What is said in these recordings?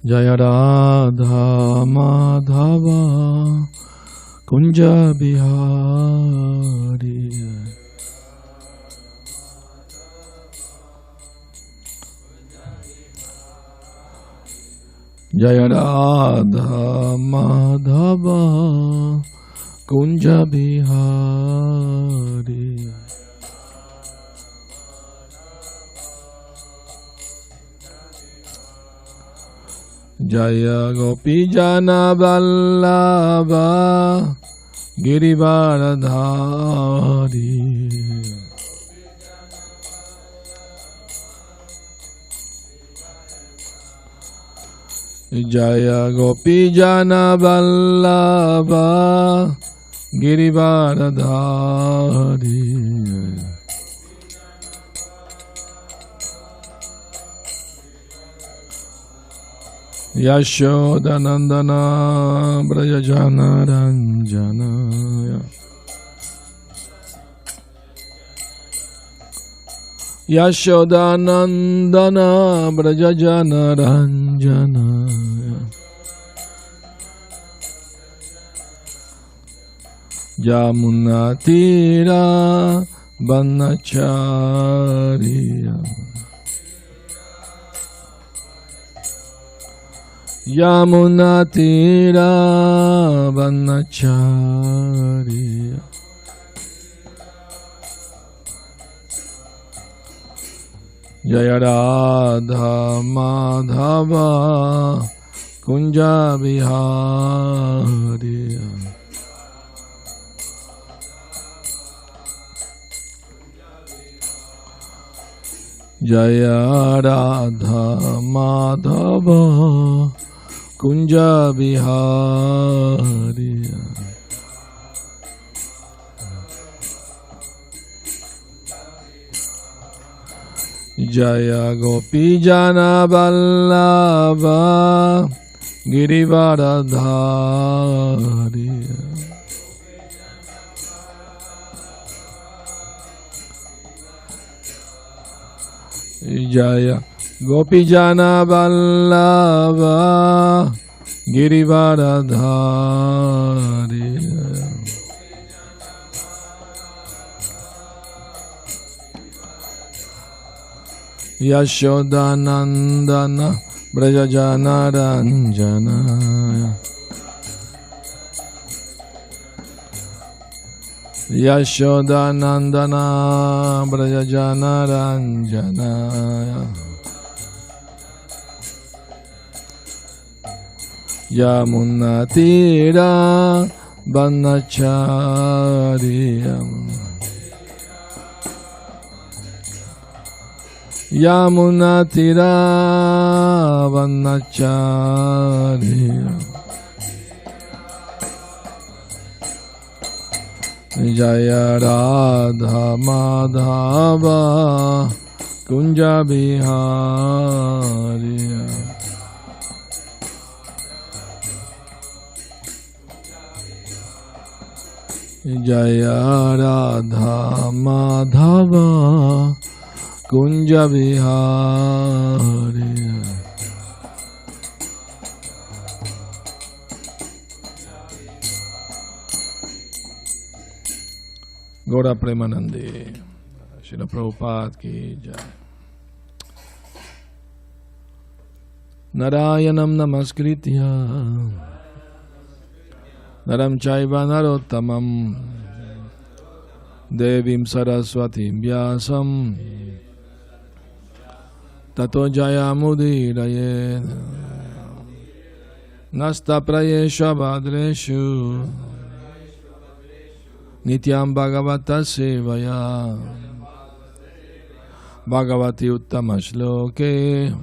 Jaya Radha Madhava Kunja Bihari. Jaya Radha Madhava Kunja Bihari. Jaya Gopi Jana Vallabha Girivaradhari. Jaya Gopi Jana Vallabha Girivaradhari. Yashodanandana Brajajana Ranjana. Yashodanandana Brajajana Ranjana. Yamunatira Vanacharya. Yamunatira Vanacharya. Jaya Radha Madhava Kunja Bihari. Jaya Radha Madhava Kunja Bihari. Jaya Gopi Jana Vallabha Girivaradhari. Jaya Gopi Jana Vallabha Girivaradhari. Yashodanandana Brajajana Ranjana. Yashodanandana Brajajana Ranjana. Yamunatira Vanacharya. Yamunatira Vanacharya. Jaya Radha Madhava Kunja Bihari. Jaya Radha Madhava Kunja Bihari. Gaura Premanande, Srila Prabhupada ki jai. Narayanam namaskritya Naram chaiva narottamam Devim Saraswatim Vyasam Tato Jayamudiraye Nasta Prayesha Bhadreshu Nityam Bhagavata Sevaya Bhagavati Uttama Shloke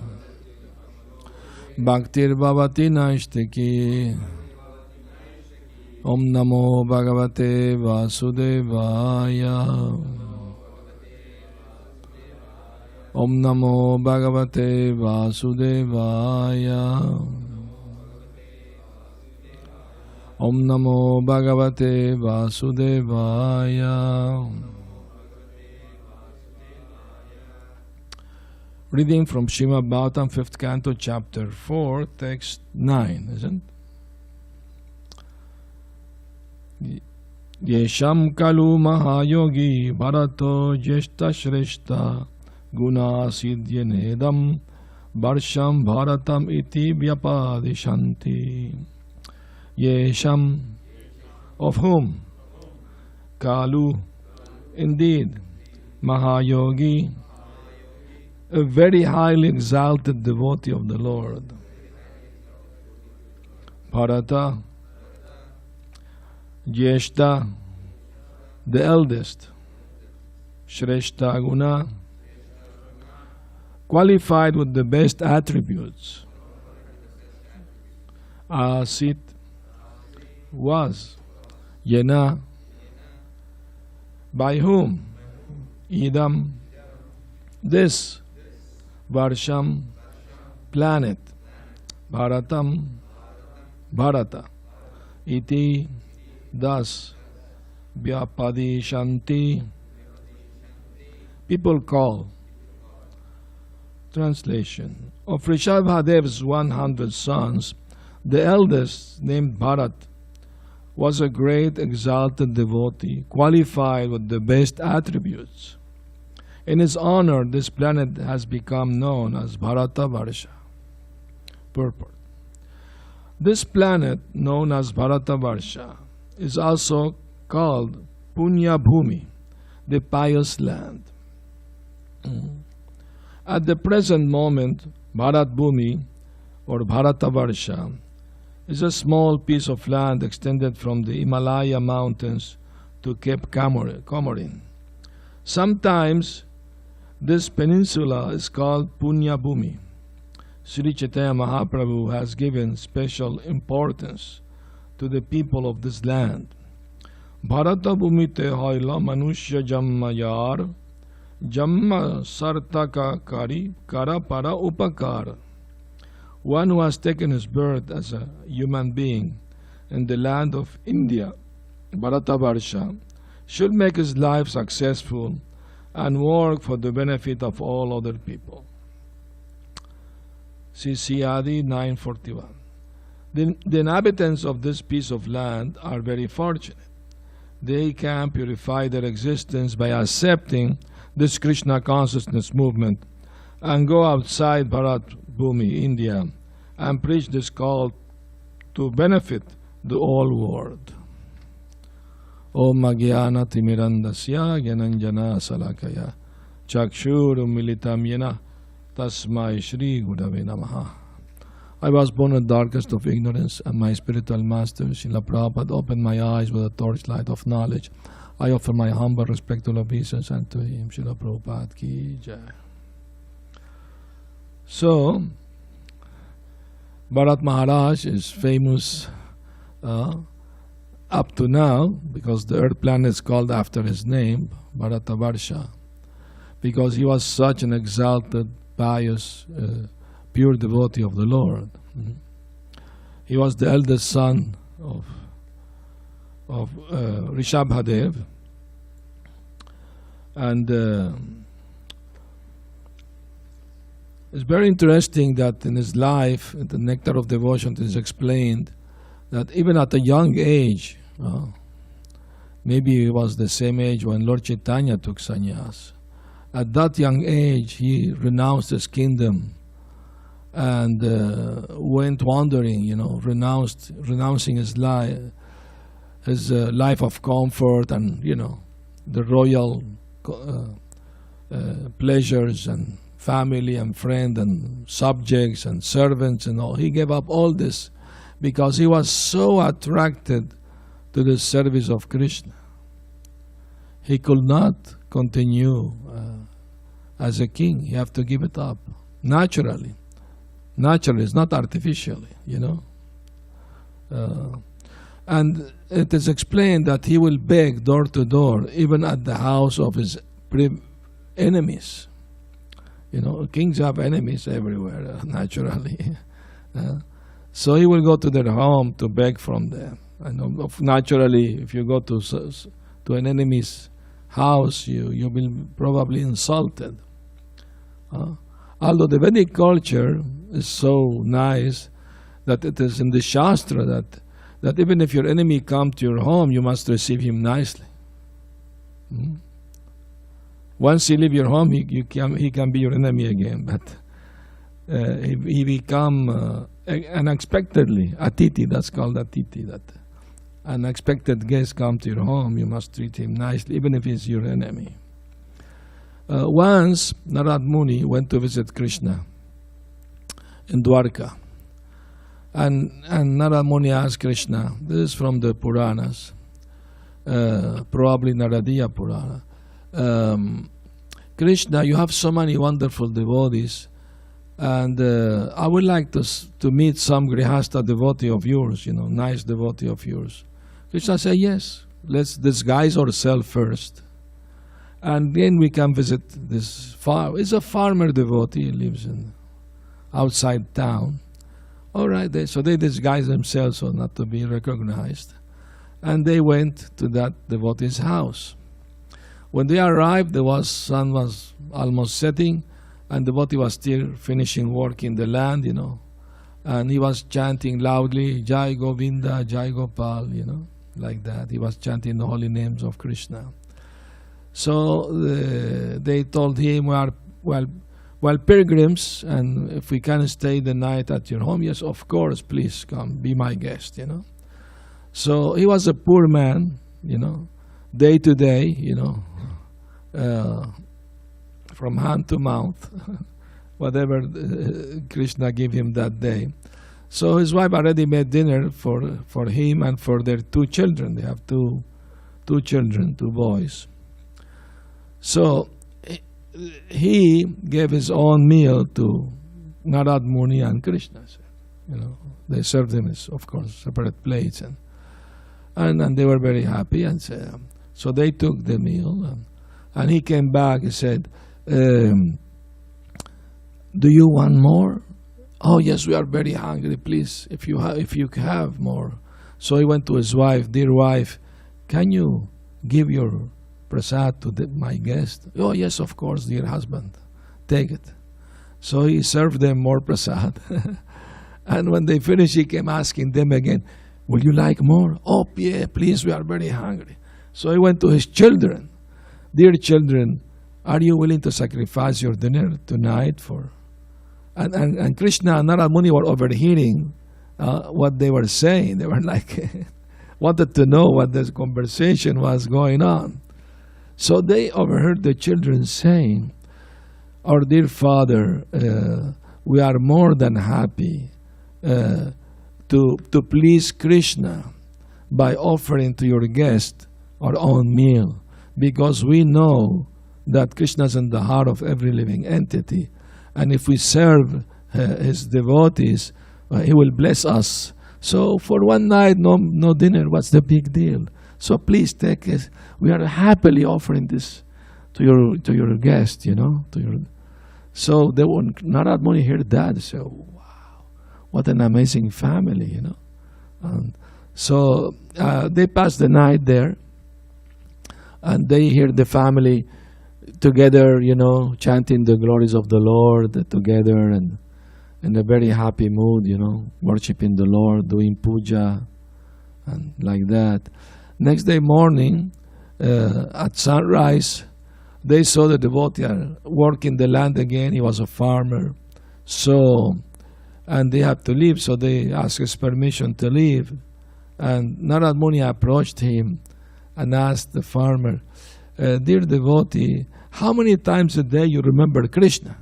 Bhaktir Bhavati Naishtiki Om Namo Bhagavate Vasudevaya Om Namo Bhagavate Vasudevaya Om Namo Bhagavate Vasudevaya. Reading from Srimad Bhagavatam, 5th Canto, Chapter 4, Text 9, isn't it? Yesham kalu mahayogi bharato jeshta shreshta guna siddhyanedam varsham bharatam iti vyapadishanti. Yesham, of whom? Kalu, indeed, Mahayogi, a very highly exalted devotee of the Lord. Bharata, Jeshta, the eldest. Shreshta Guna, qualified with the best attributes. Asit, was. Yena, by whom? Idam, this. Varsham, planet. Bharatam, Bharata. Iti, thus. Vyapadishanti, people call. Translation. Of Rsabhadeva's 100 sons, the eldest, named Bharat, was a great exalted devotee, qualified with the best attributes. In his honor, this planet has become known as Bharata-varsa. Purport. This planet, known as Bharata-varsa, is also called punya-bhumi, the pious land. At the present moment, Bharat-bhumi, or Bharata-varsa, is a small piece of land extended from the Himalaya Mountains to Cape Comorin. Sometimes this peninsula is called punya-bhumi. Sri Chaitanya Mahaprabhu has given special importance to the people of this land. Bharata-bhumi te hoila manushya jammayar jamma sartaka kari kara para upakar. One who has taken his birth as a human being in the land of India, Bharata-varsa, should make his life successful and work for the benefit of all other people. CCAD 941. The inhabitants of this piece of land are very fortunate. They can purify their existence by accepting this Krishna Consciousness movement and go outside Bharat-bhumi, India, and preach this call to benefit the whole world. Om Magyana Timirandasya Gyananjana Salakaya Chakshuru Militam Yena Tasmai Shri Gurave Namaha. I was born in the darkest of ignorance, and my spiritual master, Srila Prabhupada, opened my eyes with a torchlight of knowledge. I offer my humble respectful obeisance unto him. Srila Prabhupada Ki Jai. So, Bharat Maharaj is famous up to now, because the earth planet is called after his name, Bharata-varsa, because he was such an exalted, pious, pure devotee of the Lord. He was the eldest son of Rsabhadeva, and it's very interesting that in his life, in the Nectar of Devotion, it is explained that even at a young age, maybe he was the same age when Lord Chaitanya took sannyas. At that young age, he renounced his kingdom and went wandering, renouncing his life of comfort and, the royal pleasures and family and friend and subjects and servants and all. He gave up all this because he was so attracted to the service of Krishna. He could not continue as a king. He have to give it up naturally. Naturally, it's not artificially, and it is explained that he will beg door to door, even at the house of his enemies. Kings have enemies everywhere, naturally. So he will go to their home to beg from them. And naturally, if you go to an enemy's house, you will probably insulted. Although the Vedic culture is so nice that it is in the Shastra that even if your enemy come to your home, you must receive him nicely. Once he leave your home, he can be your enemy again. But he become unexpectedly atiti. That's called atiti. That unexpected guest come to your home, you must treat him nicely, even if he's your enemy. Once Narad Muni went to visit Krishna in Dwarka, and Narad Muni asked Krishna. This is from the Puranas, probably Naradiya Purana. Krishna, you have so many wonderful devotees, and I would like to meet some Grihastha devotee of yours, nice devotee of yours. Krishna said, yes, let's disguise ourselves first, and then we can visit this farm. It's a farmer devotee, he lives outside town. All right, so they disguised themselves so not to be recognized, and they went to that devotee's house. When they arrived, the sun was almost setting, and the devotee was still finishing work in the land, and he was chanting loudly, Jai Govinda, Jai Gopal, like that. He was chanting the holy names of Krishna. So they told him, we are pilgrims, and if we can stay the night at your home, yes, of course, please come, be my guest, So he was a poor man, day to day, from hand to mouth, whatever Krishna gave him that day. So his wife already made dinner for him and for their 2 children. They have two children, 2 boys. So he gave his own meal to Narad Muni and Krishna. They served him, of course, separate plates, and they were very happy. And so they took the meal, and he came back. He said, "Do you want more?" "Oh yes, we are very hungry. Please, if you have more." So he went to his wife. "Dear wife, can you give your prasad to my guest?" "Oh yes, of course, dear husband. Take it." So he served them more prasad. And when they finished, he came asking them again, "Would you like more?" "Oh yeah, please, we are very hungry." So he went to his children. "Dear children, are you willing to sacrifice your dinner tonight for..." And Krishna and Narad Muni were overhearing what they were saying. They were like, wanted to know what this conversation was going on. So they overheard the children saying, "Our dear father, we are more than happy to please Krishna by offering to your guest our own meal, because we know that Krishna is in the heart of every living entity, and if we serve his devotees, he will bless us. So for one night, no dinner, what's the big deal? So please take it. We are happily offering this to your guest, So when Narad Muni heard that, they said, "Wow, what an amazing family, And so they passed the night there, and they hear the family together, chanting the glories of the Lord together, and in a very happy mood, worshiping the Lord, doing puja, and like that. Next day morning, at sunrise, they saw the devotee working the land again. He was a farmer. And they had to leave, so they asked his permission to leave. And Narad Muni approached him and asked the farmer, "Dear devotee, how many times a day you remember Krishna?"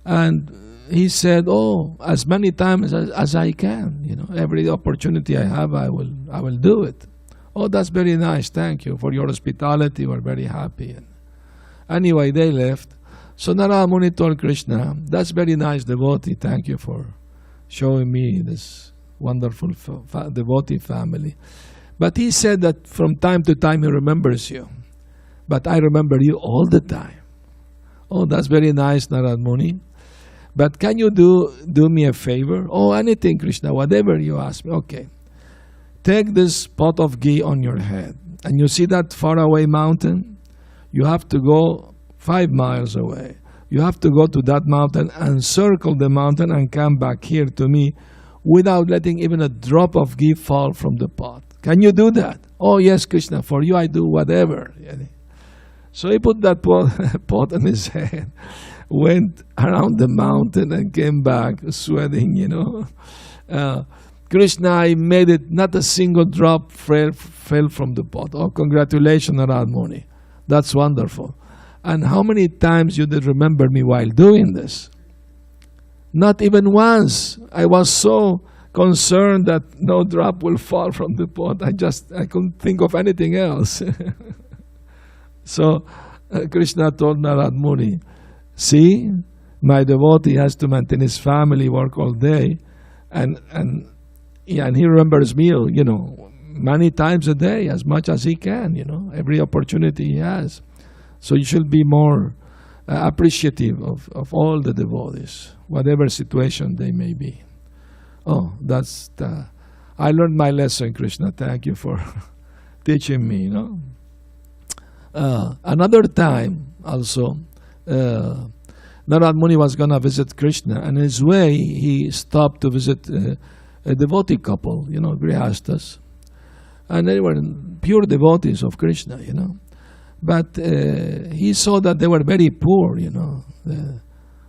And he said, "Oh, as many times as I can. Every opportunity I have, I will do it." "Oh, that's very nice. Thank you for your hospitality. We're very happy." Anyway, they left. So Narad Muni told Krishna, "That's very nice, devotee. Thank you for showing me this wonderful devotee family. But he said that from time to time he remembers you. But I remember you all the time." "Oh, that's very nice, Narad Muni. But can you do me a favor?" "Oh, anything, Krishna, whatever you ask me." "Okay. Take this pot of ghee on your head, and you see that faraway mountain? You have to go 5 miles away. You have to go to that mountain and circle the mountain and come back here to me without letting even a drop of ghee fall from the pot. Can you do that? Oh yes, Krishna, for you I do whatever. So he put that pot on his head, went around the mountain and came back sweating, Krishna, I made it, not a single drop fell from the pot. Oh, congratulations, Narad-muni. That's wonderful. And how many times you did remember me while doing this? Not even once. I was so concerned that no drop will fall from the pot. I couldn't think of anything else. So Krishna told Narad-muni, see, my devotee has to maintain his family, work all day, and he remembers me, many times a day, as much as he can, every opportunity he has. So you should be more appreciative of all the devotees, whatever situation they may be. Oh, I learned my lesson, Krishna. Thank you for teaching me, Another time also, Narad-muni was going to visit Krishna, and in his way he stopped to visit a devotee couple, grihastas. And they were pure devotees of Krishna, But he saw that they were very poor,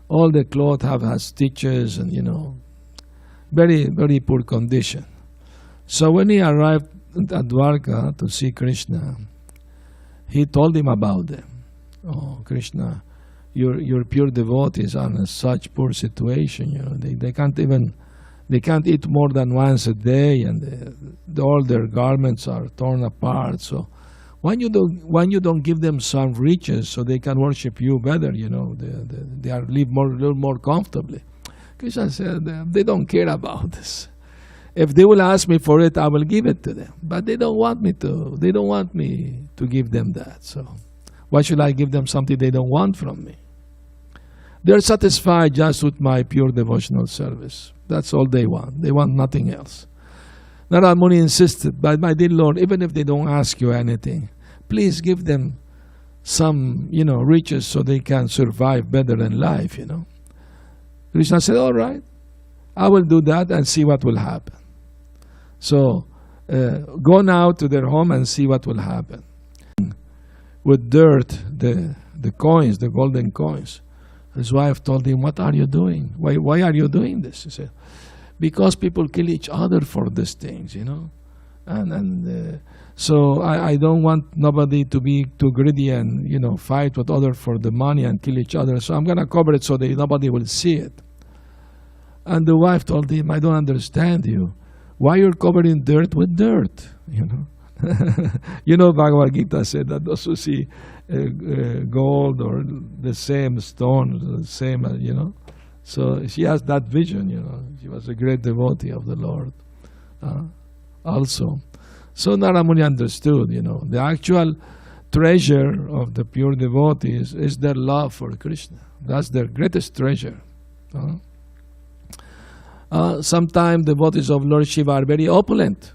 all the clothes have stitches and, very, very poor condition. So when he arrived at Dwarka to see Krishna, he told him about them. Oh, Krishna, your pure devotees are in such poor situation, they can't eat more than once a day, and all their garments are torn apart. So why you don't give them some riches so they can worship you better? They live a little more comfortably. Krishna said they don't care about this. If they will ask me for it, I will give it to them. But they don't want me to. They don't want me to give them that. So why should I give them something they don't want from me? They're satisfied just with my pure devotional service. That's all they want. They want nothing else. Narad-muni insisted, but my dear Lord, even if they don't ask you anything, please give them some, riches so they can survive better in life, Krishna said, all right, I will do that and see what will happen. So go now to their home and see what will happen. With dirt, the coins, the golden coins. His wife told him, what are you doing? Why are you doing this? He said, because people kill each other for these things, So I don't want nobody to be too greedy and, fight with others for the money and kill each other. So I'm going to cover it so that nobody will see it. And the wife told him, I don't understand you. Why you're covering dirt with dirt, Bhagavad Gita said that those who see gold or the same stone, the same, So she has that vision, She was a great devotee of the Lord also. So Narad-muni understood, the actual treasure of the pure devotees is their love for Krishna. That's their greatest treasure. Sometimes devotees of Lord Shiva are very opulent.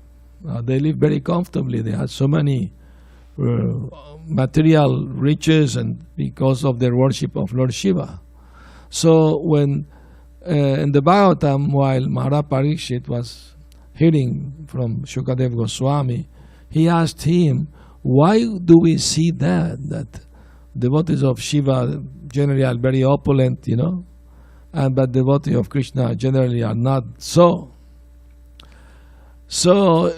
They live very comfortably. They have so many material riches and because of their worship of Lord Shiva. So when in the Bhagavatam, while Maharaj Parikshit was hearing from Shukadeva Goswami, he asked him, why do we see that devotees of Shiva generally are very opulent, but devotees of Krishna generally are not so. So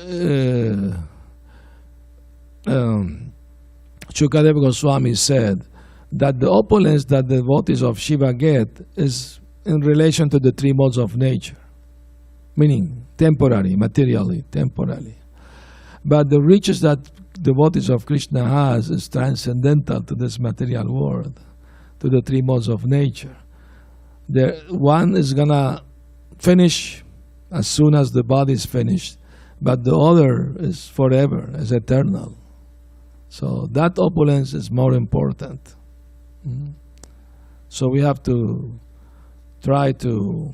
Shukadeva Goswami said that the opulence that the devotees of Shiva get is in relation to the three modes of nature, meaning temporary, materially, temporally. But the riches that devotees of Krishna has is transcendental to this material world, to the three modes of nature. One is going to finish as soon as the body is finished, but the other is forever, is eternal. So that opulence is more important. So we have to try to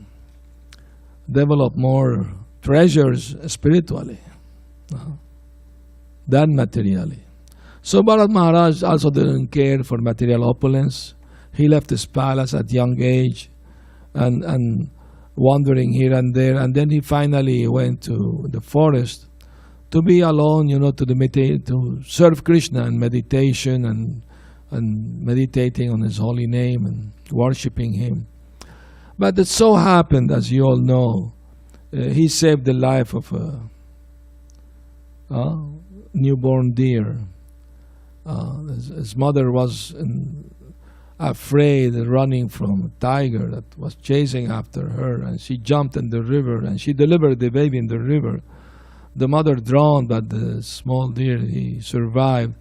develop more treasures spiritually than materially. So Bharat Maharaj also didn't care for material opulence. He left his palace at young age and wandering here and there. And then he finally went to the forest to be alone, to serve Krishna in meditation and meditating on his holy name and worshipping him. But it so happened, as you all know, he saved the life of a newborn deer. His mother was afraid, running from a tiger that was chasing after her, and she jumped in the river and she delivered the baby in the river. The mother drowned, but the small deer, he survived.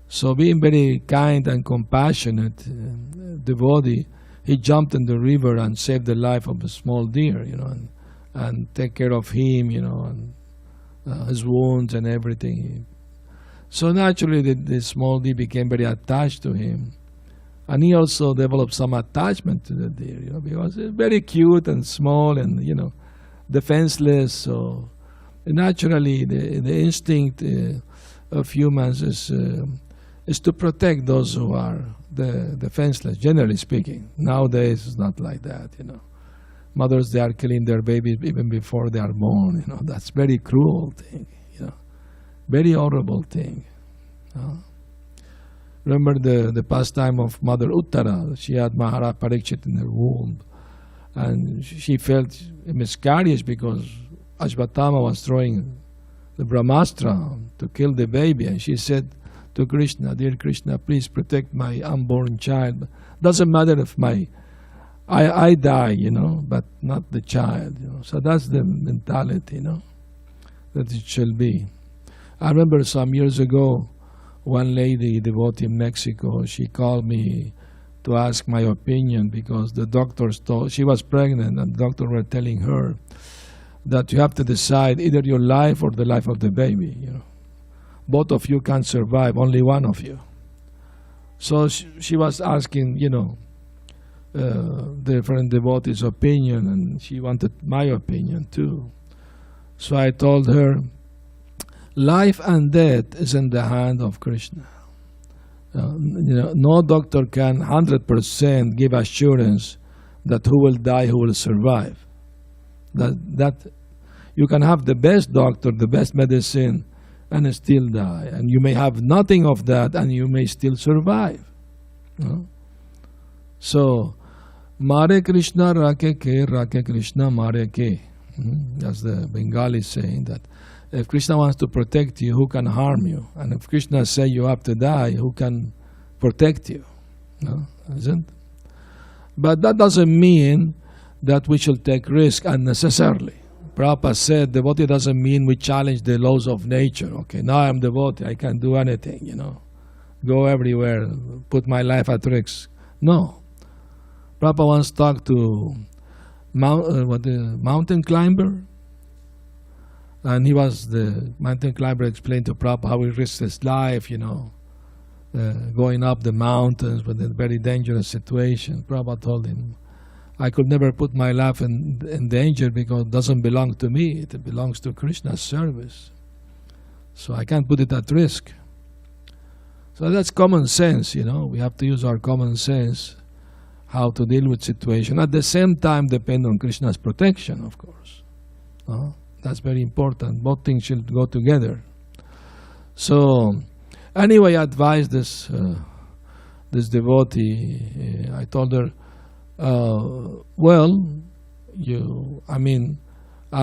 So being very kind and compassionate devotee, he jumped in the river and saved the life of a small deer, and take care of him, and his wounds and everything. So naturally the small deer became very attached to him. And he also developed some attachment to the deer, because it's very cute and small and, defenseless. So naturally the instinct of humans is to protect those who are the defenseless, generally speaking. Nowadays it's not like that, Mothers, they are killing their babies even before they are born, That's very cruel thing, Very horrible thing. Remember the pastime of Mother Uttara. She had Maharaj Parikshit in her womb. And she felt a miscarriage because Ashvatthama was throwing the Brahmastra to kill the baby. And she said to Krishna, "Dear Krishna, please protect my unborn child. Doesn't matter if I die, but not the child." So that's the mentality, that it shall be. I remember some years ago, one lady, devotee in Mexico, she called me to ask my opinion because the doctors told, she was pregnant and the doctor were telling her that you have to decide either your life or the life of the baby. Both of you can't survive, only one of you. So she was asking, different devotees' opinion, and she wanted my opinion too. So I told her, life and death is in the hand of Krishna. No doctor can 100% give assurance that who will die, who will survive. That you can have the best doctor, the best medicine, and still die. And you may have nothing of that, and you may still survive. So, Mare Krishna Rake Krishna Mare Ke. That's the Bengali saying that if Krishna wants to protect you, who can harm you? And if Krishna says you have to die, who can protect you? Isn't? But that doesn't mean that we should take risk unnecessarily. Prabhupada said devotee doesn't mean we challenge the laws of nature. Okay, now I'm devotee, I can do anything, go everywhere, put my life at risk. No. Prabhupada once talked to mountain climber, and the mountain climber explained to Prabhupada how he risked his life, going up the mountains with a very dangerous situation. Prabhupada told him, I could never put my life in danger because it doesn't belong to me. It belongs to Krishna's service. So I can't put it at risk. So that's common sense, We have to use our common sense how to deal with situation. At the same time, depend on Krishna's protection, of course. That's very important. Both things should go together. So, anyway, I advised this devotee. I told her, I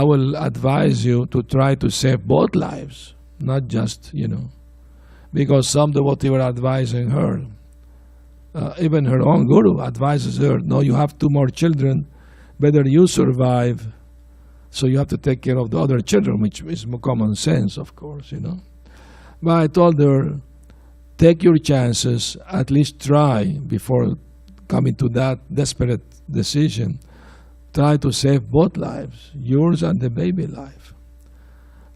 will advise you to try to save both lives, not just, because some devotee were advising her. Even her own guru advises her, no, you have 2 more children, better you survive, so you have to take care of the other children, which is common sense, of course, But I told her, take your chances, at least try before coming to that desperate decision. Try to save both lives, yours and the baby life.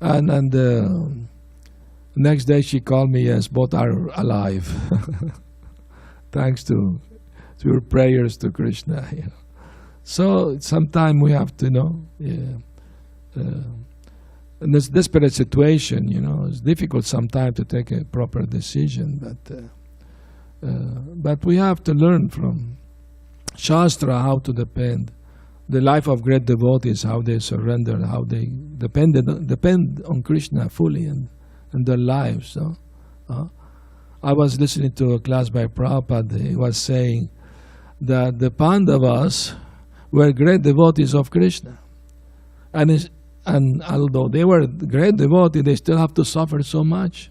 And the next day she called me, yes, both are alive. Thanks to your prayers to Krishna. So sometimes we have to in this desperate situation, it's difficult sometimes to take a proper decision, but we have to learn from Shastra, how to depend. The life of great devotees, how they surrender, how they depend on Krishna fully in their lives. I was listening to a class by Prabhupada. He was saying that the Pandavas were great devotees of Krishna. And although they were great devotees, they still have to suffer so much.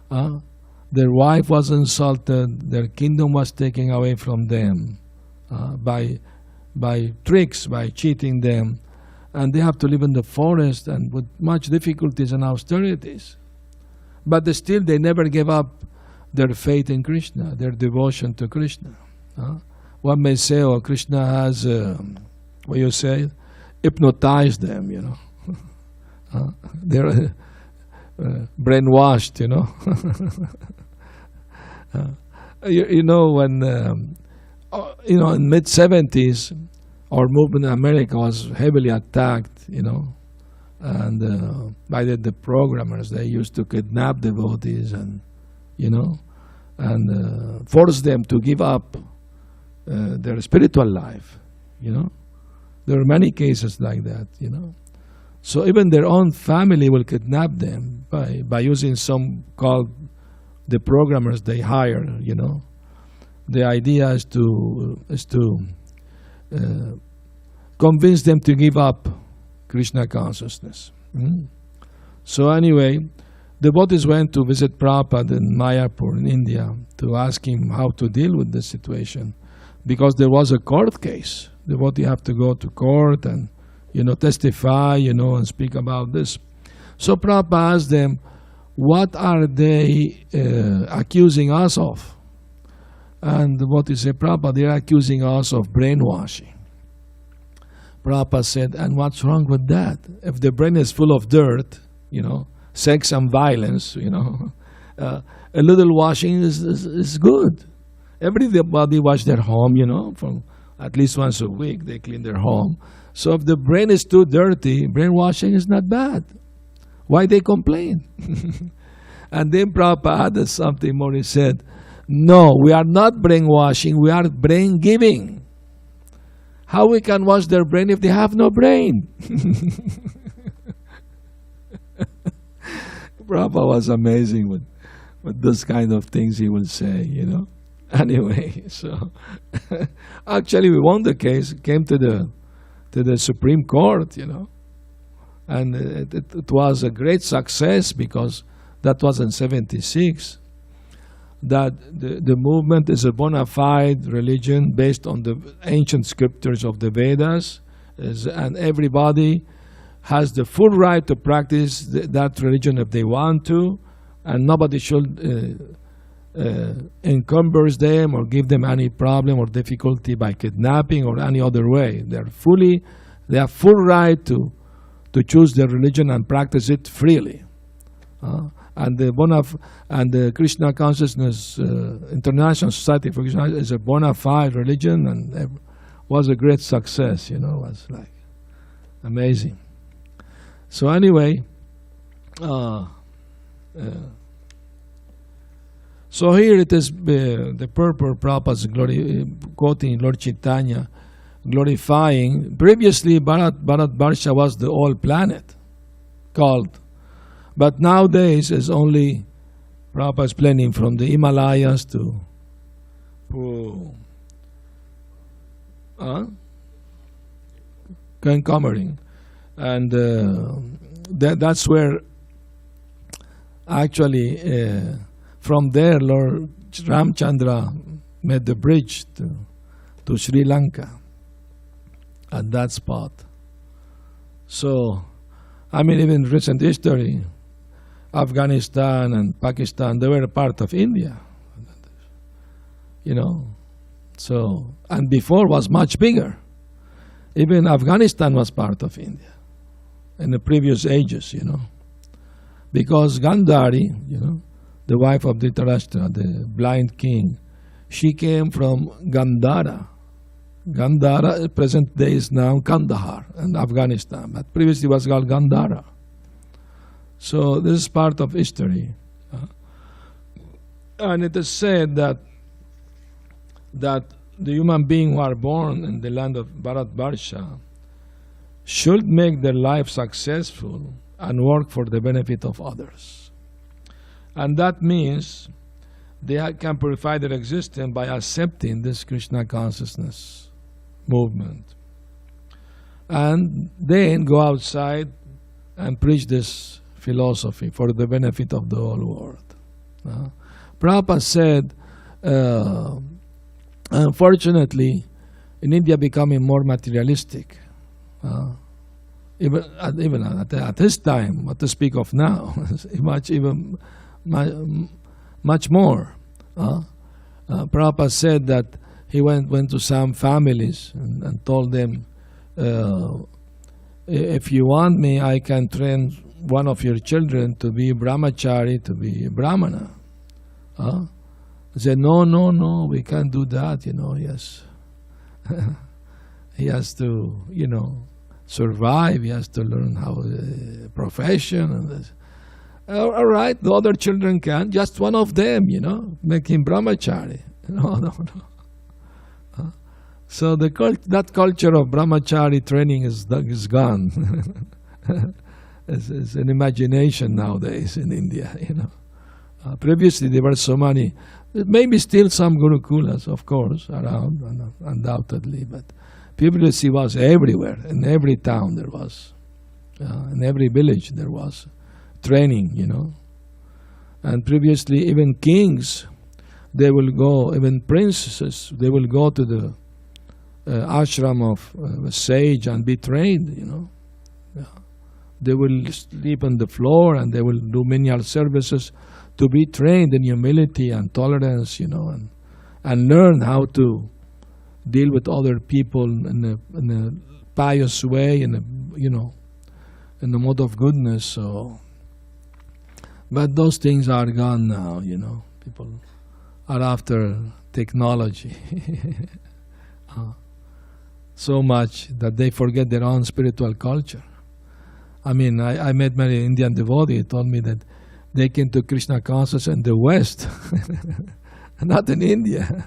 Their wife was insulted, their kingdom was taken away from them by tricks, by cheating them, and they have to live in the forest and with much difficulties and austerities. But still they never gave up their faith in Krishna, their devotion to Krishna. One may say, oh, Krishna has, what you say, hypnotized them, you know. They're brainwashed, you know. You know, when, you know, in mid-70s, our movement in America was heavily attacked, you know, and by the programmers. They used to kidnap devotees and, you know, and force them to give up their spiritual life, you know. There are many cases like that, you know. So even their own family will kidnap them by using some called the programmers they hire, you know. The idea is to convince them to give up Krishna consciousness. So anyway, devotees went to visit Prabhupada in Mayapur in India to ask him how to deal with this situation, because there was a court case. Devotee have to go to court and, you know, testify, you know, and speak about this. So Prabhupada asked them, what are they accusing us of? And the devotee said, Prabhupada, they are accusing us of brainwashing. Prabhupada said, and what's wrong with that? If the brain is full of dirt, you know, sex and violence, you know, a little washing is good. Everybody wash their home, you know, from at least once a week they clean their home. So if the brain is too dirty, brainwashing is not bad. Why they complain? And then Prabhupada added something more. He said, no, we are not brainwashing, we are brain giving. How we can wash their brain if they have no brain? Prabhupada was amazing with those kind of things he would say, you know. Anyway, so actually we won the case. It came to the Supreme Court, you know, and it was a great success, because that was in 76. That the movement is a bona fide religion based on the ancient scriptures of the Vedas, and everybody has the full right to practice that religion if they want to, and nobody should encumbers them or give them any problem or difficulty by kidnapping or any other way. They have full right to choose their religion and practice it freely. And the Krishna Consciousness International Society for Krishna is a bona fide religion, and it was a great success, you know. It was like amazing. So anyway, so here it is, the purport Prabhupada's quoting Lord Chaitanya, glorifying. Previously, Bharata-varsa was the whole planet called. But nowadays, it's only Prabhupada explaining from the Himalayas to Cape Comorin. And that's where actually from there Lord Ramchandra made the bridge to Sri Lanka at that spot. So, I mean, even in recent history, Afghanistan and Pakistan, they were a part of India, you know. So, and before was much bigger. Even Afghanistan was part of India in the previous ages, you know. Because Gandhari, you know, the wife of Dhritarashtra, the blind king, she came from Gandhara. Gandhara, present day, is now Kandahar in Afghanistan, but previously was called Gandhara. So this is part of history. And it is said that the human beings who are born in the land of Bharata-varsa should make their life successful and work for the benefit of others. And that means they can purify their existence by accepting this Krishna consciousness movement. And then go outside and preach this philosophy for the benefit of the whole world. Prabhupada said, unfortunately, in India becoming more materialistic. Even at this time, what to speak of now, much more. Prabhupada said that he went to some families and told them, if you want me, I can train one of your children to be brahmachari, to be a brahmana. He said, no, we can't do that, yes. He has to, survive, he has to learn how profession. And this. All right, the other children can, just one of them, make him brahmachari. No. So that culture of brahmachari training is gone. It's an imagination nowadays in India, Previously there were so many, maybe still some gurukulas, of course, around, undoubtedly, but puberty was everywhere. In every town there was. In every village there was training, And previously even kings, they will go, even princesses, they will go to the ashram of a sage and be trained, They will sleep on the floor and they will do menial services to be trained in humility and tolerance, and learn how to deal with other people in a pious way, in a mode of goodness. So, but those things are gone now, People are after technology so much that they forget their own spiritual culture. I mean, I met many Indian devotees who told me that they came to Krishna consciousness in the West, not in India.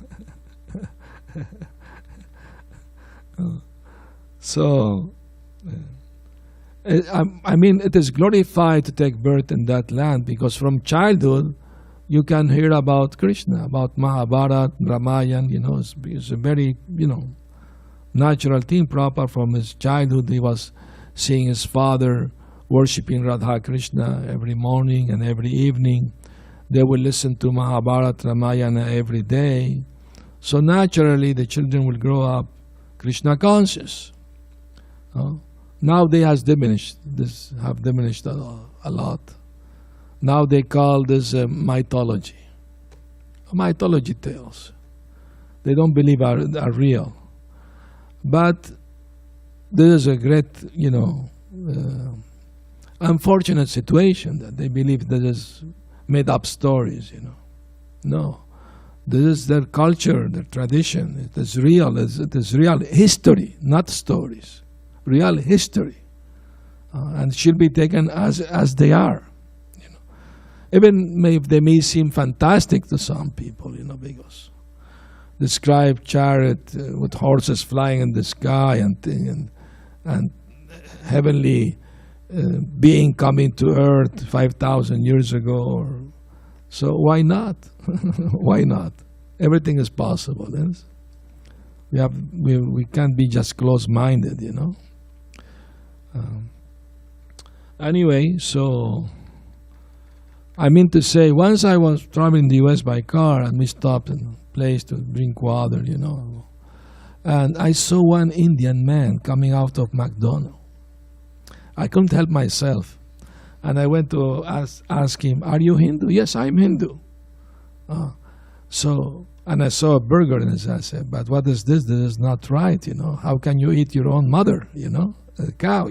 So, I mean, it is glorified to take birth in that land because from childhood you can hear about Krishna, about Mahabharata, Ramayana, it's a very, natural thing. Proper from his childhood he was seeing his father worshipping Radha Krishna every morning and every evening. They will listen to Mahabharata, Ramayana every day. So naturally the children will grow up Krishna conscious. Now they have diminished a lot. Now they call this mythology tales. They don't believe are real. But there is a great, unfortunate situation that they believe that is made up stories, No. This is their culture, their tradition. It is real. It is real history, not stories. Real history. And should be taken as they are. Even if they may seem fantastic to some people, because describe chariot with horses flying in the sky and heavenly being coming to earth 5,000 years ago. So why not? Why not? Everything is possible. Yes? We can't be just close-minded, Anyway, so I mean to say, once I was traveling in the U.S. by car and we stopped in a place to drink water, and I saw one Indian man coming out of McDonald's. I couldn't help myself. And I went to ask him, are you Hindu? Yes, I'm Hindu. And I saw a burger and I said, but what is this? This is not right, How can you eat your own mother, a cow,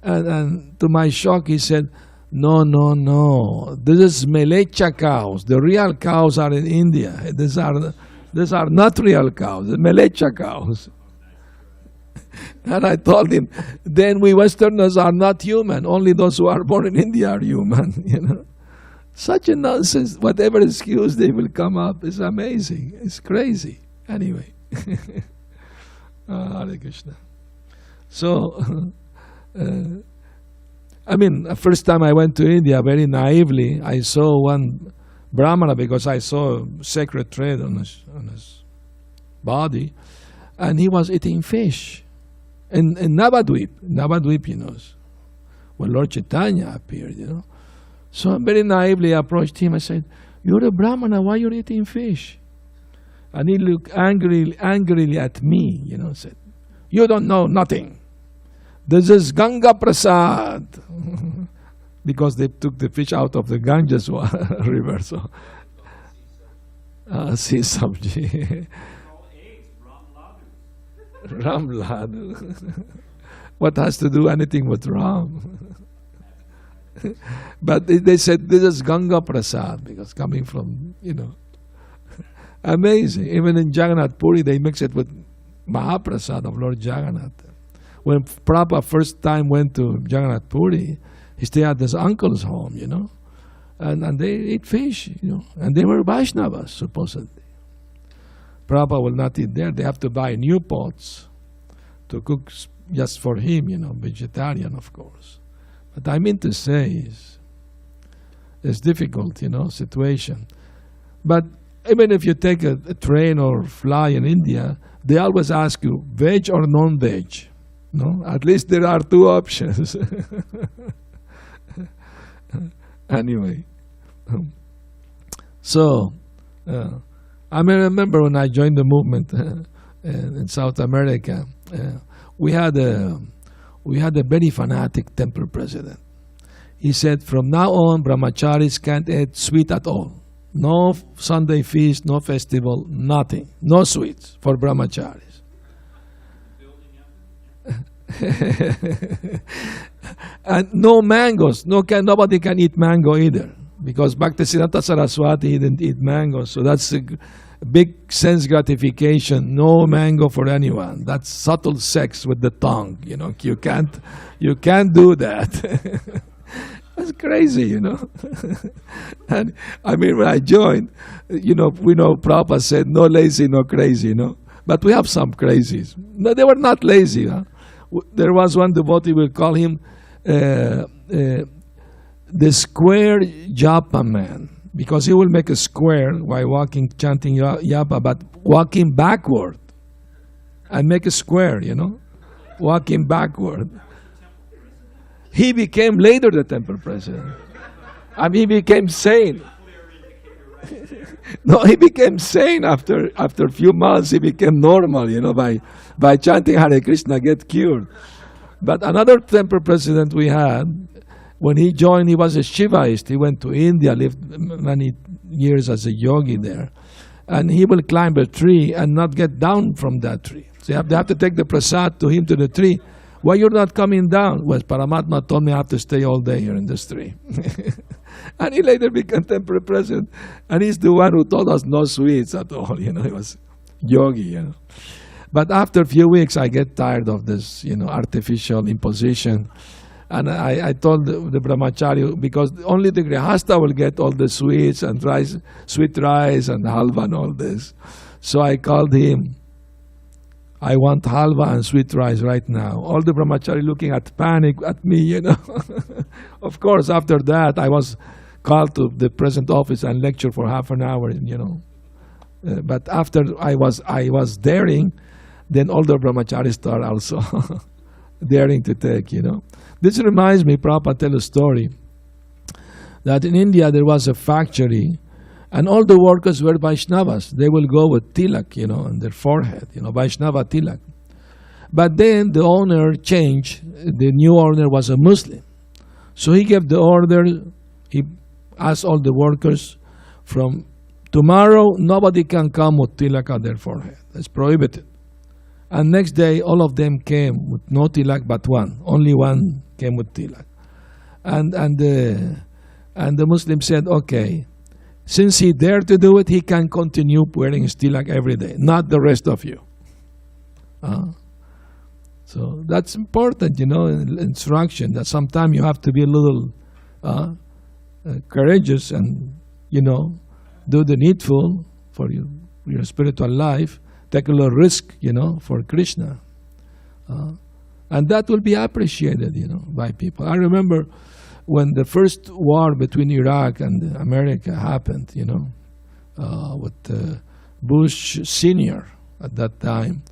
And to my shock, he said, no. This is Melecha cows. The real cows are in India. These are not real cows, the Melecha cows. And I told him, then we Westerners are not human. Only those who are born in India are human, Such a nonsense. Whatever excuse they will come up is amazing. It's crazy. Anyway. Hare Krishna. So, I mean, the first time I went to India, very naively, I saw one Brahmana because I saw a sacred thread on his body, and he was eating fish. In Navadvip, you know, when Lord Chaitanya appeared, you know. So I very naively approached him. I said, "You're a Brahmana, why you're eating fish?" And he looked angrily at me, you know, said, "You don't know nothing. This is Ganga Prasad." Because they took the fish out of the Ganges river. So, sea sabji. Ram Ladu. What has to do anything with Ram? But they said this is Ganga Prasad because coming from, you know, amazing. Even in Jagannath Puri, they mix it with Mahaprasad of Lord Jagannath. When Prabhupada first time went to Jagannath Puri, he stayed at his uncle's home, you know, and they ate fish, you know, and they were Vaishnavas, supposedly. Prabhupada will not eat there. They have to buy new pots to cook just for him, you know, vegetarian, of course. But I mean to say it's difficult, you know, situation. But even if you take a train or fly in India, they always ask you, veg or non-veg? No? At least there are two options. Anyway. So, I remember when I joined the movement in South America, we had a very fanatic temple president. He said, from now on, brahmacharis can't eat sweet at all. No Sunday feast, no festival, nothing. No sweets for brahmacharis. And no mangoes. Nobody can eat mango either. Because Bhaktisiddhanta Saraswati didn't eat mango. So that's a big sense gratification. No mango for anyone. That's subtle sex with the tongue. You know, you can't do that. That's crazy, you know. And I mean, when I joined, you know, we know Prabhupada said, no lazy, no crazy, you know. But we have some crazies. No, they were not lazy. Huh? There was one devotee, we'll call him the square japa man. Because he will make a square while walking, chanting japa, but walking backward. And make a square, you know. Walking backward. He became later the temple president. I mean, he became sane. No, he became sane after a few months. He became normal, you know, by chanting Hare Krishna, get cured. But another temple president we had, when he joined, he was a Shivaist. He went to India, lived many years as a yogi there. And he will climb a tree and not get down from that tree. So they have to take the prasad to him to the tree. Why you're not coming down? Well, Paramatma told me I have to stay all day here in this tree. And he later became temple president. And he's the one who told us no sweets at all. You know, he was yogi, you know. But after a few weeks, I get tired of this, you know, artificial imposition. And I told the brahmachari, because only the grihasta will get all the sweets and rice, sweet rice and halva and all this. So I called him. I want halva and sweet rice right now. All the brahmachari looking at panic at me, you know. Of course, after that, I was called to the present office and lectured for half an hour, you know. But after I was daring, then all the brahmacharis start also daring to take, you know. This reminds me, Prabhupada tell a story, that in India there was a factory and all the workers were Vaishnavas. They will go with tilak, you know, on their forehead, you know, Vaishnava tilak. But then the owner changed. The new owner was a Muslim. So he gave the order, he asked all the workers, from tomorrow, nobody can come with tilak on their forehead. It's prohibited. And next day, all of them came with no tilak but one. Only one came with tilak. And the Muslim said, okay, since he dared to do it, he can continue wearing his tilak every day, not the rest of you. So that's important, you know, instruction, that sometimes you have to be a little courageous and, do the needful for your spiritual life, take a little risk, for Krishna. And that will be appreciated, by people. I remember when the first war between Iraq and America happened, with Bush Sr. at that time.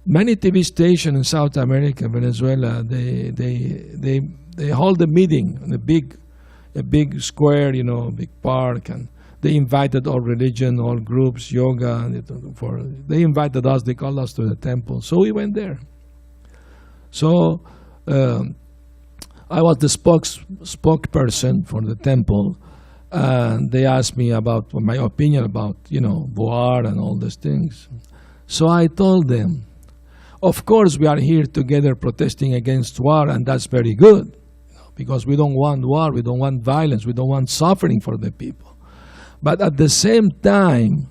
Many TV stations in South America, Venezuela, they hold a meeting in a big square, big park, and they invited all religion, all groups, yoga. They invited us. They called us to the temple, so we went there. So I was the spokesperson for the temple, and they asked me about my opinion about war and all these things. So I told them, of course we are here together protesting against war, and that's very good, because we don't want war, we don't want violence, we don't want suffering for the people. But at the same time,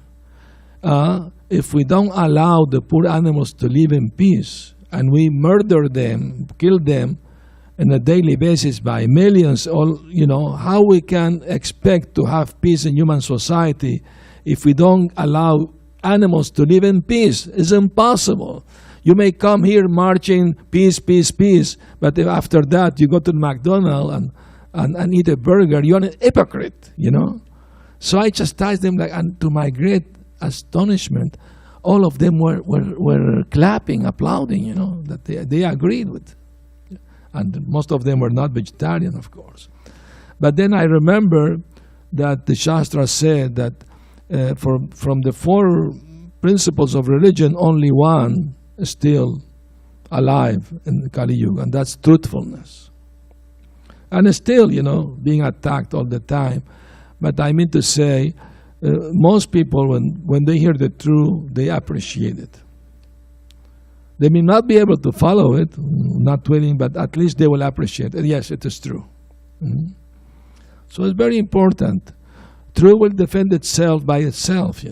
if we don't allow the poor animals to live in peace, and we murder them, kill them on a daily basis by millions, how we can expect to have peace in human society if we don't allow animals to live in peace? It's impossible. You may come here marching, peace, peace, peace, but if after that you go to McDonald's and eat a burger, you're an hypocrite, So I chastised them, and to my great astonishment, all of them were clapping, applauding, that they agreed with. And most of them were not vegetarian, of course. But then I remember that the Shastra said that from the 4 principles of religion, only one is still alive in the Kali Yuga, and that's truthfulness. And it's still, being attacked all the time. But I mean to say, most people, when they hear the truth, they appreciate it. They may not be able to follow it, not willing, but at least they will appreciate it. Yes, it is true. So it's very important. Truth will defend itself by itself,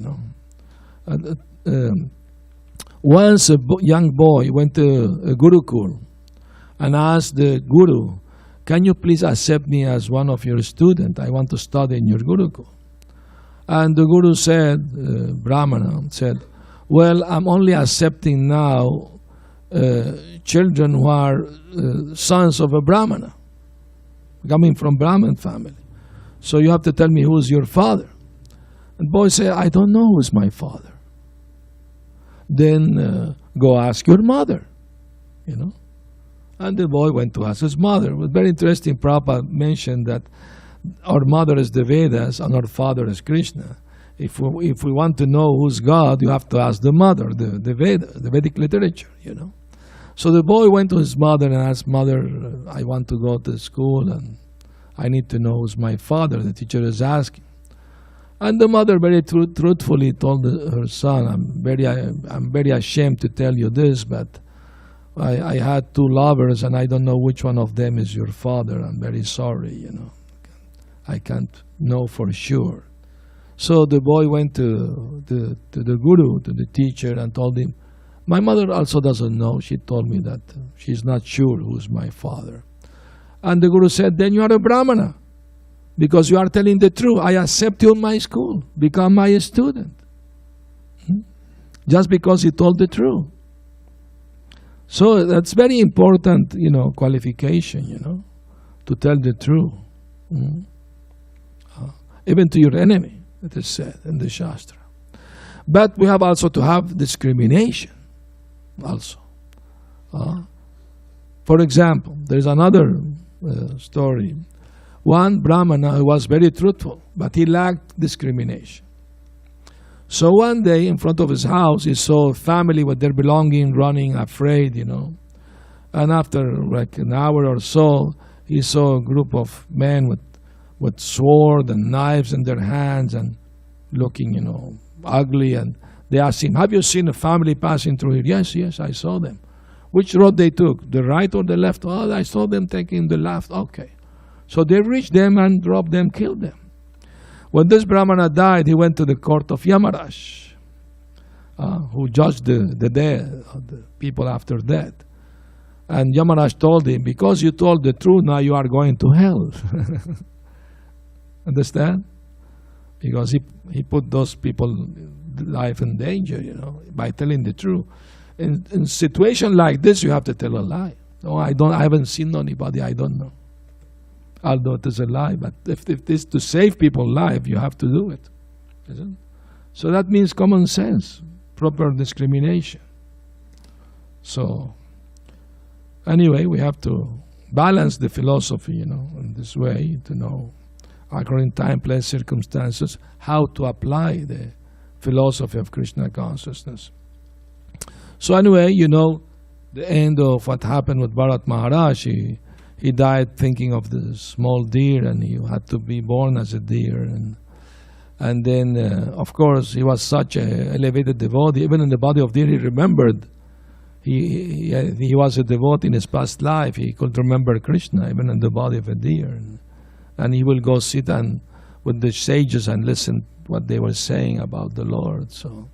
Once a young boy went to a Gurukul and asked the Guru, can you please accept me as one of your students? I want to study in your Gurukul. And the Guru said, Brahmana said, well, I'm only accepting now children who are sons of a Brahmana, coming from Brahmin family. So you have to tell me who's your father. And boy said, I don't know who's my father. Then go ask your mother, And the boy went to ask his mother. It was very interesting. Prabhupada mentioned that our mother is the Vedas and our father is Krishna. If we want to know who's God, you have to ask the mother, the Vedas, the Vedic literature, So the boy went to his mother and asked, Mother, I want to go to school and I need to know who's my father. The teacher is asking. And the mother very truthfully told her son, I'm very ashamed to tell you this, but I had 2 lovers and I don't know which one of them is your father. I'm very sorry, I can't know for sure. So the boy went to the Guru, to the teacher, and told him, my mother also doesn't know. She told me that she's not sure who's my father. And the Guru said, then you are a Brahmana, because you are telling the truth. I accept you in my school. Become my student. Just because he told the truth. So that's very important, qualification, to tell the truth. Even to your enemy, it is said in the Shastra. But we have also to have discrimination also. For example, there's another story. One Brahmana who was very truthful, but he lacked discrimination. So one day in front of his house, he saw a family with their belongings running, afraid, And after like an hour or so, he saw a group of men with sword and knives in their hands and looking, ugly. And they asked him, have you seen a family passing through here? Yes, I saw them. Which road they took, the right or the left? Oh, I saw them taking the left. Okay. So they reached them and robbed them, killed them. When this Brahmana died, he went to the court of Yamaraj, who judged the dead, the people after death. And Yamaraj told him, because you told the truth, now you are going to hell. Understand? Because he put those people's life in danger, by telling the truth. In situation like this, you have to tell a lie. No, I haven't seen anybody, I don't know. Although it is a lie, but if it is to save people's life, you have to do it. Isn't it? So that means common sense, proper discrimination. So, anyway, we have to balance the philosophy, in this way, to know, according to time, place, circumstances, how to apply the philosophy of Krishna consciousness. So anyway, the end of what happened with Bharat Maharaj, he died thinking of the small deer, and he had to be born as a deer. And then, of course, he was such an elevated devotee. Even in the body of deer, he remembered. He was a devotee in his past life. He could remember Krishna, even in the body of a deer. And he will go sit with the sages and listen what they were saying about the Lord. So,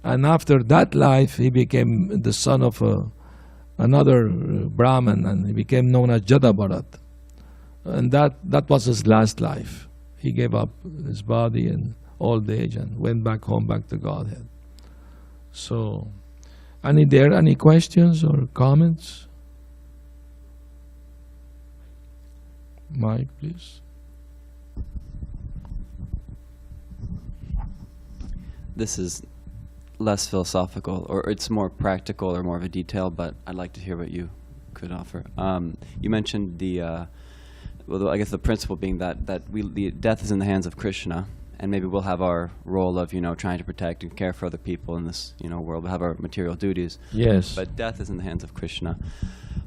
and after that life, he became the son of another Brahmin, and he became known as Jadabharat. And that was his last life. He gave up his body in old age and went back home, back to Godhead. So, any questions or comments? Mike, please. This is less philosophical, or it's more practical or more of a detail, but I'd like to hear what you could offer. You mentioned I guess the principle being that the death is in the hands of Krishna, and maybe we'll have our role of trying to protect and care for other people in this world. We'll have our material duties. Yes. But death is in the hands of Krishna,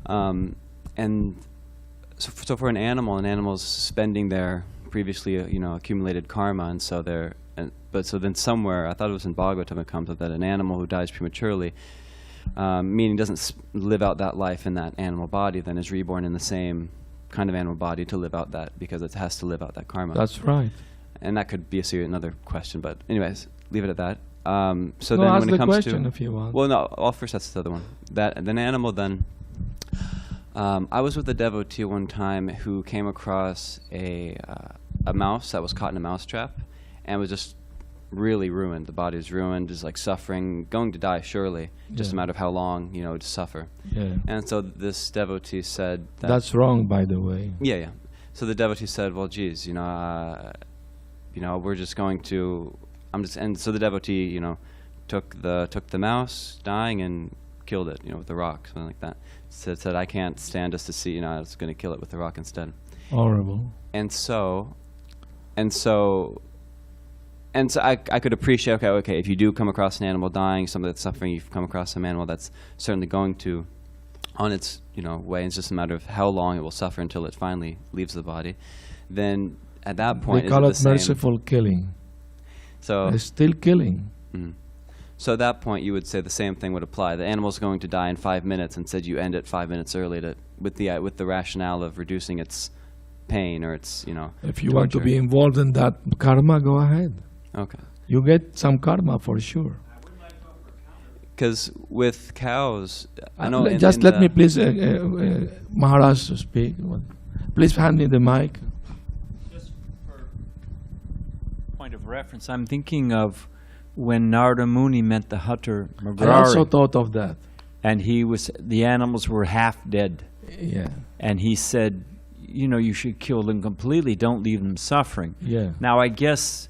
and so for an animal's spending their previously accumulated karma, and so so then somewhere, I thought it was in Bhagavatam, it comes up that an animal who dies prematurely, meaning doesn't live out that life in that animal body, then is reborn in the same kind of animal body to live out that, because it has to live out that karma. That's right. And that could be another question, but anyways, leave it at that. So no, then ask when the it comes question to, if you want. well, no, I'll first ask the other one. An animal then. I was with a devotee one time who came across a mouse that was caught in a mousetrap and was just really ruined. The body is ruined, is like suffering, going to die surely, just a matter of how long, to suffer. Yeah. And so this devotee said that, that's wrong, by the way. Yeah. So the devotee said, well, geez, we're just going to, and so the devotee, took the mouse dying and killed it, with the rock, something like that. Said I can't stand us to see, I was going to kill it with the rock instead. Horrible. And so I could appreciate, okay, if you do come across an animal dying, something that's suffering, you've come across some animal that's certainly going to, on its, way, it's just a matter of how long it will suffer until it finally leaves the body. Then at that point, they call it merciful killing. So it's still killing. Mm-hmm. So at that point, you would say the same thing would apply. The animal's going to die in 5 minutes, and said you end it 5 minutes early with the rationale of reducing its pain or its If you want to be involved in that karma, go ahead. Okay. You get some karma for sure. Because with cows, I know. Just let me please, Maharaj, speak. Please hand me the mic. Just for point of reference, I'm thinking of when Narada Muni met the hunter Magrari. I also thought of that. And the animals were half dead. Yeah. And he said, you should kill them completely. Don't leave them suffering. Yeah. Now, I guess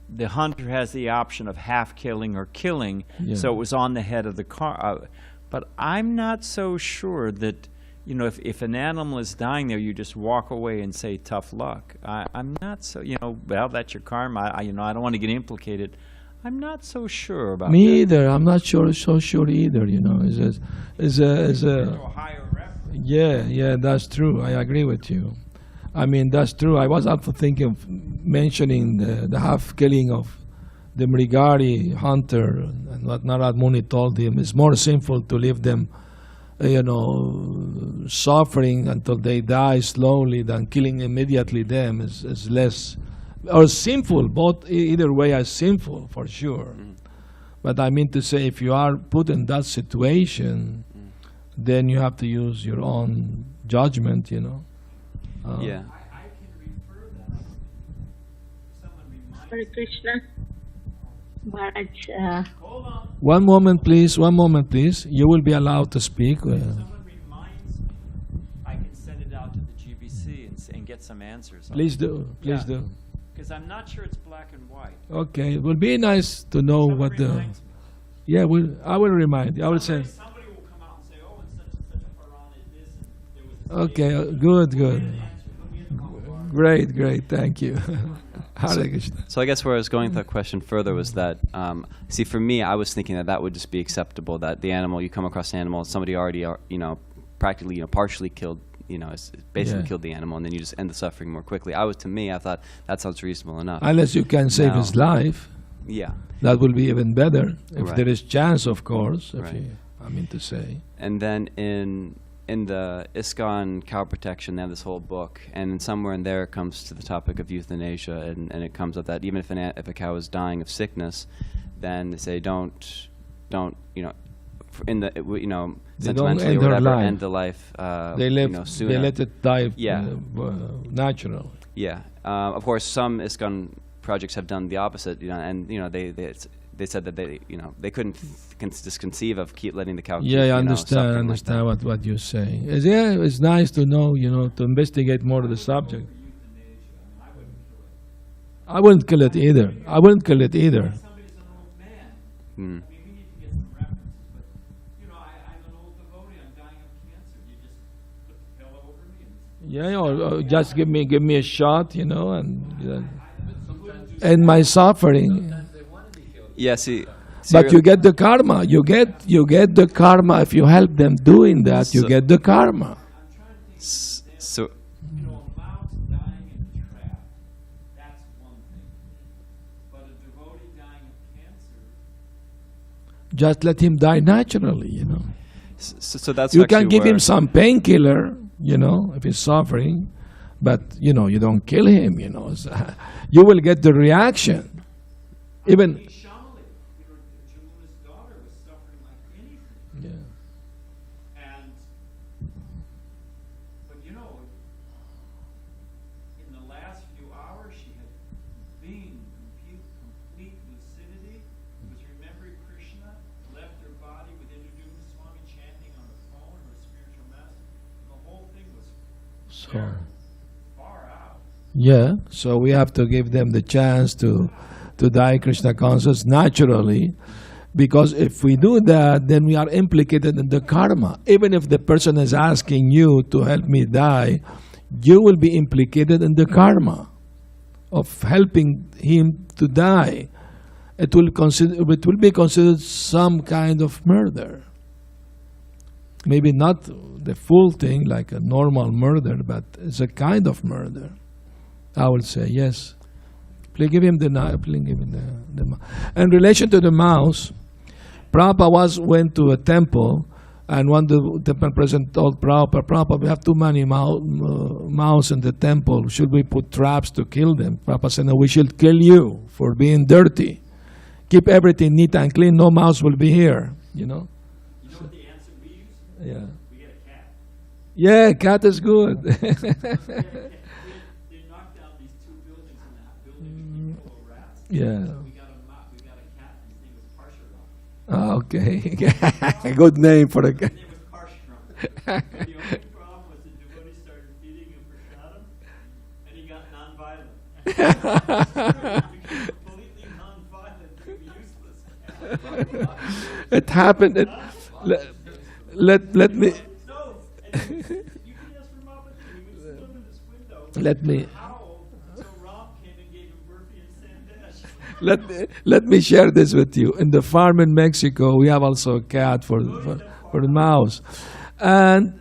the hunter has the option of half killing or killing, so it was on the head of the car. But I'm not so sure that, if an animal is dying there, you just walk away and say tough luck. I'm not so, well, that's your karma. I don't want to get implicated. I'm not so sure about me that. either. I'm not so sure either. Is a higher reference. Yeah, that's true. I agree with you. I mean, that's true. I was also thinking of mentioning the half killing of the Mrigari hunter, and what Narad Muni told him. It's more sinful to leave them, suffering until they die slowly than killing immediately them is less, or sinful. Both, either way, are sinful for sure. But I mean to say, if you are put in that situation, then you have to use your own judgment, you know. Yeah. I can refer that. Someone remind Hare Krishna. Maharaj, Hold on. One moment, please. One moment, please. You will be allowed to speak. Someone reminds me. I can send it out to the GBC and get some answers. Please do. Please do. Because I'm not sure it's black and white. Okay. It will be nice to know what the. Reminds me. Yeah, I will remind you. I will say. Somebody will come out and say, oh, and such a Purana is this, and there was this. Okay. Good. Good. Great. Great. Thank you. Hare Krishna. So I guess where I was going with that question further was that, see, for me, I was thinking that that would just be acceptable, that the animal, you come across an animal, somebody already, practically, partially killed, basically Yeah. killed the animal, and then you just end the suffering more quickly. I thought that sounds reasonable enough. Unless you can save his Now- life, Yeah. that will be even better. If Right. there is chance, of course. If Right. you, I mean to say. And then in the ISKCON cow protection, they have this whole book, and somewhere in there it comes to the topic of euthanasia, and it comes up that even if a cow is dying of sickness, then they say don't They sentimentally don't end or her whatever, life. end the life. They live. Sooner. They let it die. Yeah. Natural. Yeah. Of course, some ISKCON projects have done the opposite, and they said that they couldn't just conceive of keep letting the cow. Yeah, I understand. suffering like Understand that. what you're saying. Yeah, it's nice to know. To investigate more of the subject. I wouldn't kill it either. I wouldn't kill it either. Somebody's an old man. Hmm. I mean, we need to get some references, but, I'm an old devotee, I'm dying of cancer. You just put the pillow over me and Yeah, or just give me a shot, and my suffering. Yeah. See. But you get the karma. You get the karma if you help them doing that. You So- get the karma. So. a mouse dying in a trap, that's one thing. But a devotee dying of cancer, Just let him die naturally. So that's You actually can give where- him some painkiller, if he's suffering, but you don't kill him. You will get the reaction. Even Shamali, Jamuna's daughter was suffering like anything. yeah. And, but in the last few hours, she had been complete lucidity, was remembering Krishna, left her body with Indradyumna Swami chanting on the phone, her spiritual master. The whole thing was So far out. yeah, so we have to give them the chance to die Krishna conscious naturally, because if we do that, then we are implicated in the karma. Even if the person is asking you to help me die, you will be implicated in the karma of helping him to die. It will be considered some kind of murder. Maybe not the full thing like a normal murder, but it's a kind of murder. I will say yes. Please give him the knife. Please give him the mouse. In relation to the mouse, Prabhupada went to a temple, and one the temple president told Prabhupada, we have too many mouse in the temple. Should we put traps to kill them? Prabhupada said, no, we should kill you for being dirty. Keep everything neat and clean. No mouse will be here. You know what the answer we use? Yeah. We get a cat. Yeah, cat is good. They knocked down these two buildings, and that building was full of rats. Yeah. So we got a cat. His name was Parshuram. Okay. Good name for a cat. His name was Parshuram. The only problem was the devotee started feeding him prasadam, and he got nonviolent. He became completely nonviolent, useless cat. It happened. Let me. No, and you can ask for Mapati. He was stood in this window. Let me. Howled until Ram came and gave him burfi and sandesh. Let me share this with you. In the farm in Mexico, we have also a cat for the mouse, and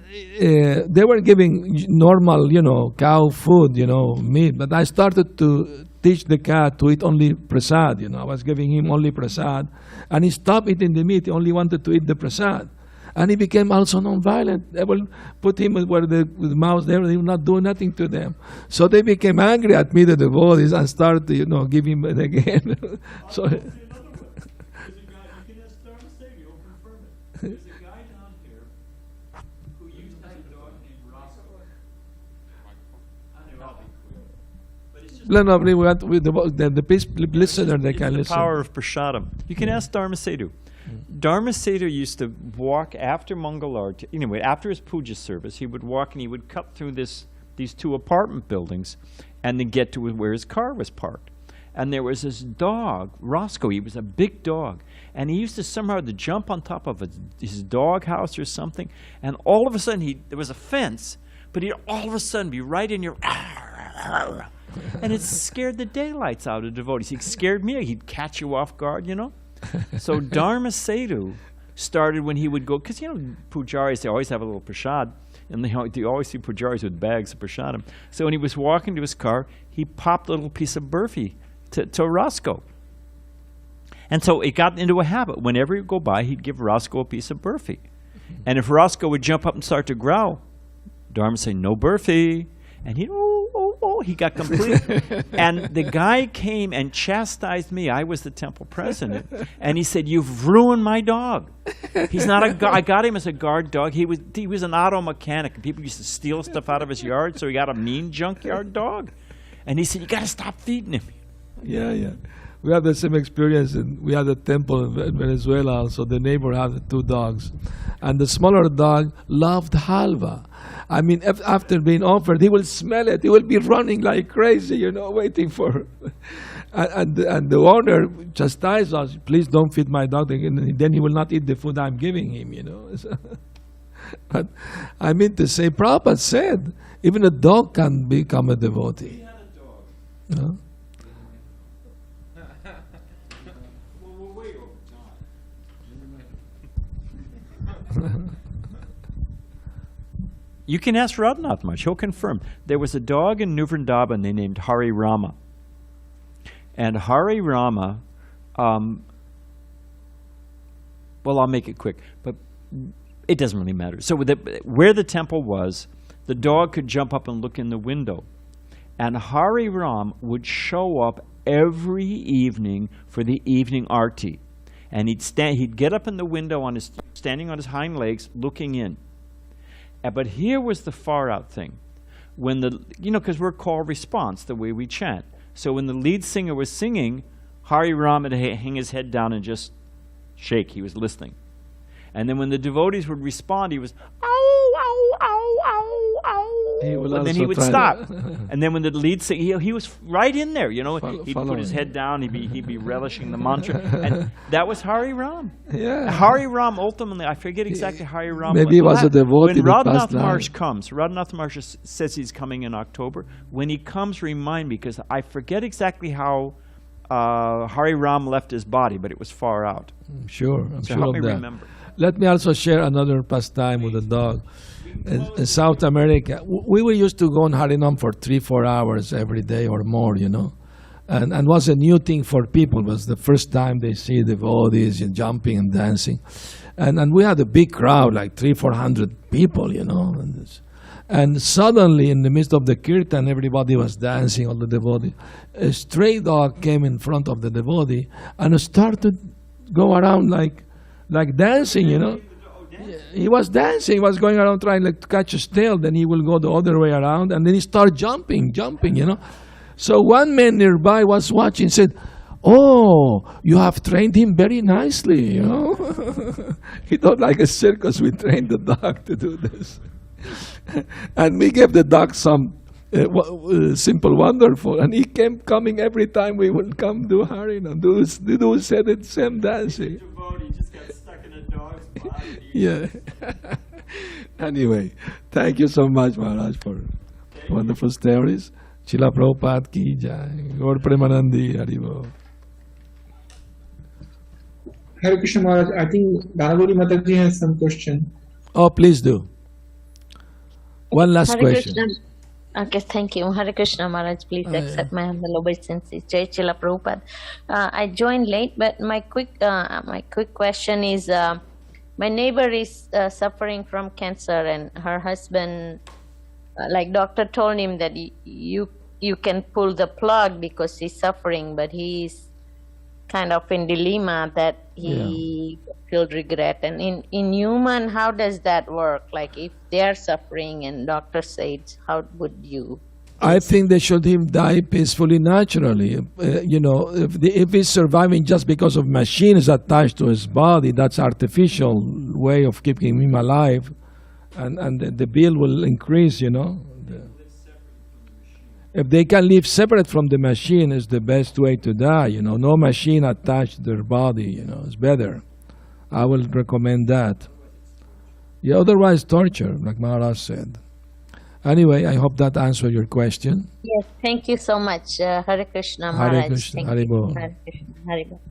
they were giving normal, cow food, meat. But I started to teach the cat to eat only prasad. I was giving him only prasad, and he stopped eating the meat. He only wanted to eat the prasad. And he became also non-violent. They will put him where the mouse there, they will not do nothing to them. So they became angry at me, the devotees, and started to, give him it again. So, There's a guy, you can ask Dharma Sevi, he'll confirm it. There's a guy down here explainably, we had with the listener, they can the listen. power of prasadam. You can ask Dharma Setu. Dharma Setu used to walk after Mangalarti. Anyway, after his puja service, he would walk and he would cut through these two apartment buildings and then get to where his car was parked. And there was this dog, Roscoe. He was a big dog. And he used to somehow to jump on top of his dog house or something. And all of a sudden, there was a fence, but he'd all of a sudden be right in your... And it scared the daylights out of devotees. He scared me. He'd catch you off guard, you know. So Dharma Setu started when he would go, because, you know, pujaris, they always have a little prasad, and you always see pujaris with bags of prasadam. So when he was walking to his car, he popped a little piece of burfi to Roscoe. And so it got into a habit. Whenever he'd go by, he'd give Roscoe a piece of burfi. And if Roscoe would jump up and start to growl, Dharma would say, no burfi. And he'd, he got complete. And the guy came and chastised me. I was the temple president. And he said, you've ruined my dog. He's not a I got him as a guard dog. He was an auto mechanic. People used to steal stuff out of his yard, so he got a mean junkyard dog. And he said, you got to stop feeding him. Yeah. We had the same experience. We had a temple in Venezuela, so the neighbor had 2 dogs. And the smaller dog loved halva. I mean, after being offered, he will smell it. He will be running like crazy, you know, waiting for... and the owner chastised us, please don't feed my dog. And then he will not eat the food I'm giving him, you know. But I mean to say, Prabhupada said, even a dog can become a devotee. He had a dog. Huh? We're way over time. You can ask Radhanath Maharaj, he'll confirm. There was a dog in New Vrindavan they named Hari Rama. And Hari Rama, well, I'll make it quick, but it doesn't really matter. So where the temple was, the dog could jump up and look in the window. And Hari Ram would show up every evening for the evening arti. And he'd get up in the window standing on his hind legs, looking in. But here was the far out thing. When because we're call response, the way we chant. So when the lead singer was singing, Hari Ram would hang his head down and just shake. He was listening. And then when the devotees would respond, he was, ow, ow, ow, ow, ow. And then he would stop. And then when the lead singer, he was right in there, you know. He'd put his head down, he'd be relishing the mantra. And that was Hari Ram. Yeah. Hari Ram, ultimately, I forget exactly Hari Ram. Maybe he was a devotee. When Radhanath Maharaj comes, Radhanath Maharaj says he's coming in October. When he comes, remind me, because I forget exactly how Hari Ram left his body, but it was far out. I'm sure help of me that. remember. Let me also share another pastime with a dog. In South America, we were used to go on Harinam for 3-4 hours every day or more, you know. And was a new thing for people. It was the first time they see devotees jumping and dancing. And we had a big crowd, like 300-400 people, you know. And suddenly, in the midst of the kirtan, everybody was dancing, all the devotees. A stray dog came in front of the devotee and started to go around like dancing, you know. He was dancing. He was going around trying to catch his tail. Then he will go the other way around, and then he started jumping, you know. So one man nearby was watching, said, "Oh, you have trained him very nicely, you know." He thought like a circus, we trained the dog to do this. And we gave the dog some simple wonderful, and he came coming every time we would come do Harinam. Do said it same dancing. Yeah. Anyway, thank you so much, Maharaj, for wonderful stories. Srila Prabhupada ki jai. Gaur Premanandi Haribo. Hare Krishna Maharaj, I think Dhanavali Mataji has some question. Oh, please do. One last Hare question. Krishna. Okay, thank you. Hare Krishna Maharaj, please accept my humble obeisances. Jai Srila Prabhupada. I joined late, but my quick question is, my neighbor is suffering from cancer, and her husband, like doctor told him that you can pull the plug because he's suffering, but he's kind of in dilemma that he feel regret. And in human, how does that work? Like if they are suffering and doctor says, how would you I think they should die peacefully, naturally. If he's surviving just because of machines attached to his body, that's artificial way of keeping him alive, and the bill will increase. If they can live separate from the machine, is the best way to die. No machine attached to their body. It's better. I will recommend that. Yeah, otherwise torture, like Maharaj said. Anyway, I hope that answered your question. Yes, thank you so much, Hare Krishna Hare Maharaj. Krishna, Thank Hare you. Bol. Hare Krishna, Hare Bol.